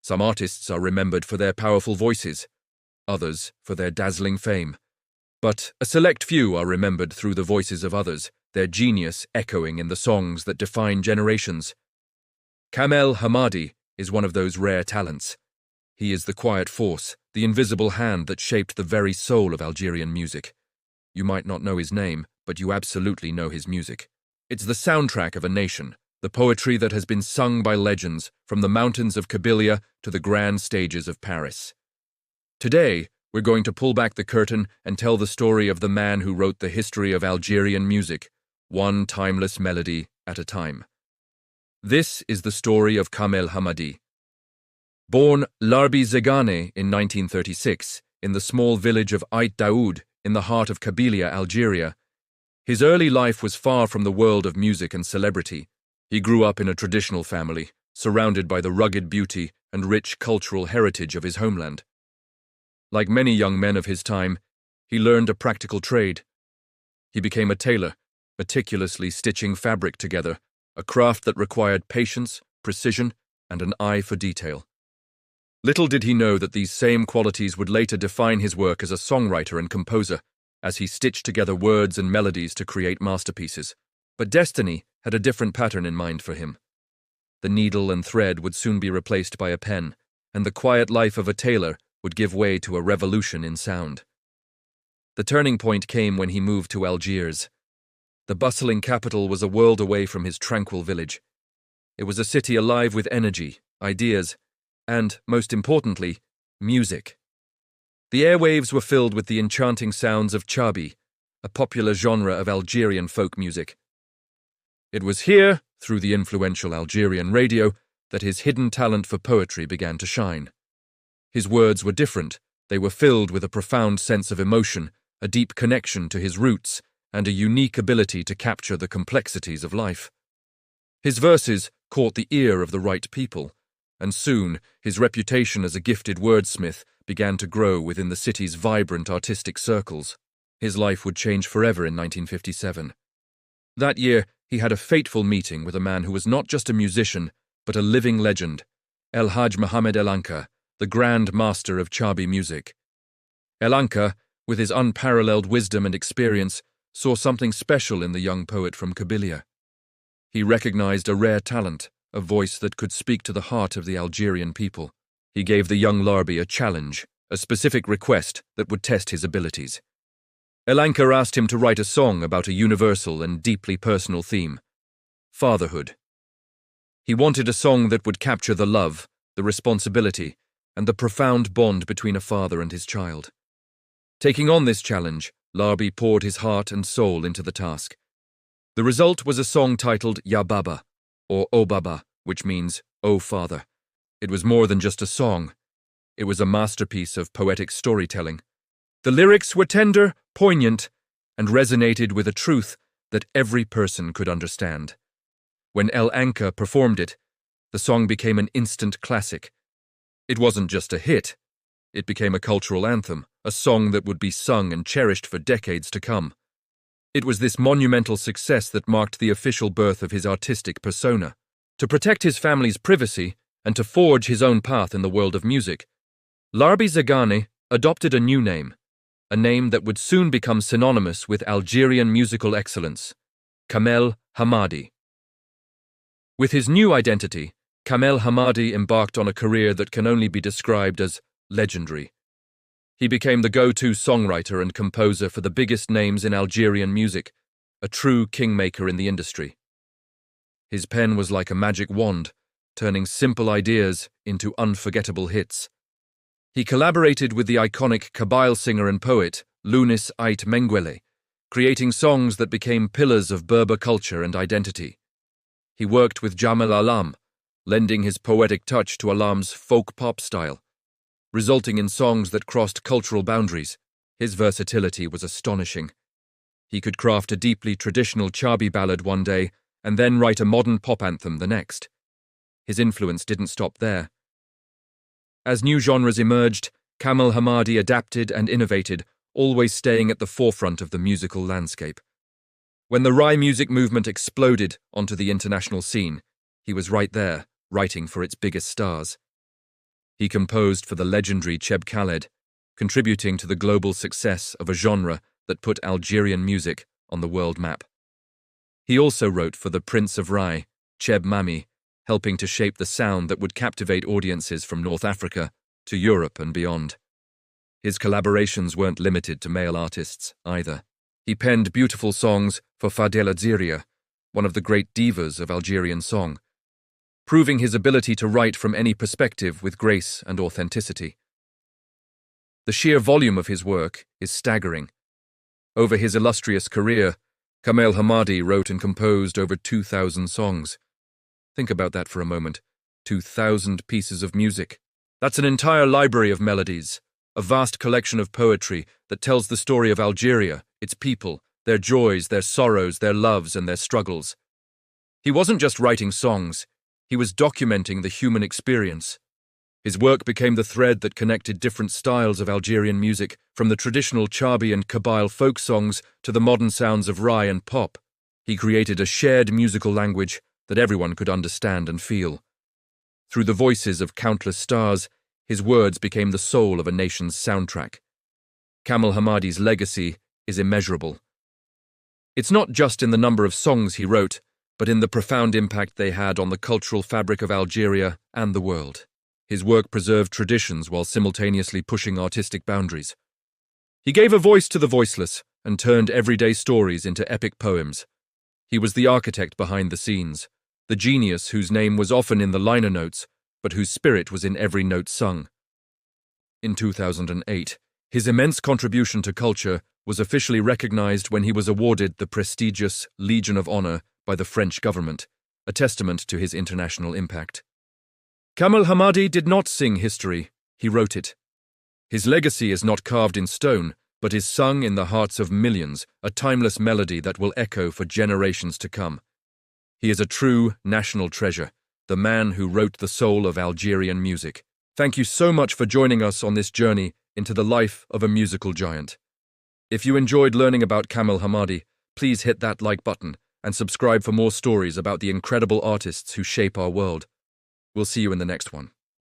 Some artists are remembered for their powerful voices, others for their dazzling fame. But a select few are remembered through the voices of others, their genius echoing in the songs that define generations. Kamel Hamadi is one of those rare talents. He is the quiet force, the invisible hand that shaped the very soul of Algerian music. You might not know his name, but you absolutely know his music. It's the soundtrack of a nation, the poetry that has been sung by legends from the mountains of Kabylia to the grand stages of Paris. Today, we're going to pull back the curtain and tell the story of the man who wrote the history of Algerian music, one timeless melody at a time. This is the story of Kamel Hamadi. Born Larbi Zeggane in 1936 in the small village of Ait Daoud in the heart of Kabylia, Algeria, his early life was far from the world of music and celebrity. He grew up in a traditional family, surrounded by the rugged beauty and rich cultural heritage of his homeland. Like many young men of his time, he learned a practical trade. He became a tailor, meticulously stitching fabric together, a craft that required patience, precision, and an eye for detail. Little did he know that these same qualities would later define his work as a songwriter and composer, as he stitched together words and melodies to create masterpieces. But destiny had a different pattern in mind for him. The needle and thread would soon be replaced by a pen, and the quiet life of a tailor would give way to a revolution in sound. The turning point came when he moved to Algiers. The bustling capital was a world away from his tranquil village. It was a city alive with energy, ideas, and, most importantly, music. The airwaves were filled with the enchanting sounds of chabi, a popular genre of Algerian folk music. It was here, through the influential Algerian radio, that his hidden talent for poetry began to shine. His words were different. They were filled with a profound sense of emotion, a deep connection to his roots, and a unique ability to capture the complexities of life. His verses caught the ear of the right people, and soon his reputation as a gifted wordsmith began to grow within the city's vibrant artistic circles. His life would change forever in 1957. That year, he had a fateful meeting with a man who was not just a musician, but a living legend, El Hajj Mohammed El Anka, the Grand Master of Chabi music. El Anka, with his unparalleled wisdom and experience, saw something special in the young poet from Kabylia. He recognized a rare talent, a voice that could speak to the heart of the Algerian people. He gave the young Larbi a challenge, a specific request that would test his abilities. El Anka asked him to write a song about a universal and deeply personal theme: fatherhood. He wanted a song that would capture the love, the responsibility, and the profound bond between a father and his child. Taking on this challenge, Larbi poured his heart and soul into the task. The result was a song titled Ya Baba, or O Baba, which means O Father. It was more than just a song. It was a masterpiece of poetic storytelling. The lyrics were tender, poignant, and resonated with a truth that every person could understand. When El Anka performed it, the song became an instant classic. It wasn't just a hit. It became a cultural anthem, a song that would be sung and cherished for decades to come. It was this monumental success that marked the official birth of his artistic persona. To protect his family's privacy and to forge his own path in the world of music, Larbi Zeggane adopted a new name, a name that would soon become synonymous with Algerian musical excellence: Kamel Hamadi. With his new identity, Kamel Hamadi embarked on a career that can only be described as legendary. He became the go-to songwriter and composer for the biggest names in Algerian music, a true kingmaker in the industry. His pen was like a magic wand, turning simple ideas into unforgettable hits. He collaborated with the iconic Kabyle singer and poet Lounis Menguellet, creating songs that became pillars of Berber culture and identity. He worked with Djamel Allam, lending his poetic touch to Allam's folk pop style, resulting in songs that crossed cultural boundaries. His versatility was astonishing. He could craft a deeply traditional Chabi ballad one day and then write a modern pop anthem the next. His influence didn't stop there. As new genres emerged, Kamel Hamadi adapted and innovated, always staying at the forefront of the musical landscape. When the Rai music movement exploded onto the international scene, he was right there, writing for its biggest stars. He composed for the legendary Cheb Khaled, contributing to the global success of a genre that put Algerian music on the world map. He also wrote for the Prince of Rai, Cheb Mami, helping to shape the sound that would captivate audiences from North Africa to Europe and beyond. His collaborations weren't limited to male artists, either. He penned beautiful songs for Fadela Zeria, one of the great divas of Algerian song, proving his ability to write from any perspective with grace and authenticity. The sheer volume of his work is staggering. Over his illustrious career, Kamel Hamadi wrote and composed over 2,000 songs. Think about that for a moment. 2,000 pieces of music. That's an entire library of melodies, a vast collection of poetry that tells the story of Algeria, its people, their joys, their sorrows, their loves, and their struggles. He wasn't just writing songs, he was documenting the human experience. His work became the thread that connected different styles of Algerian music, from the traditional Chabi and Kabyle folk songs to the modern sounds of Rai and pop. He created a shared musical language that everyone could understand and feel. Through the voices of countless stars, his words became the soul of a nation's soundtrack. Kamel Hamadi's legacy is immeasurable. It's not just in the number of songs he wrote, but in the profound impact they had on the cultural fabric of Algeria and the world. His work preserved traditions while simultaneously pushing artistic boundaries. He gave a voice to the voiceless and turned everyday stories into epic poems. He was the architect behind the scenes, the genius whose name was often in the liner notes, but whose spirit was in every note sung. In 2008, his immense contribution to culture was officially recognized when he was awarded the prestigious Legion of Honor by the French government, a testament to his international impact. Kamel Hamadi did not sing history, he wrote it. His legacy is not carved in stone, but is sung in the hearts of millions, a timeless melody that will echo for generations to come. He is a true national treasure, the man who wrote the soul of Algerian music. Thank you so much for joining us on this journey into the life of a musical giant. If you enjoyed learning about Kamel Hamadi, please hit that like button and subscribe for more stories about the incredible artists who shape our world. We'll see you in the next one.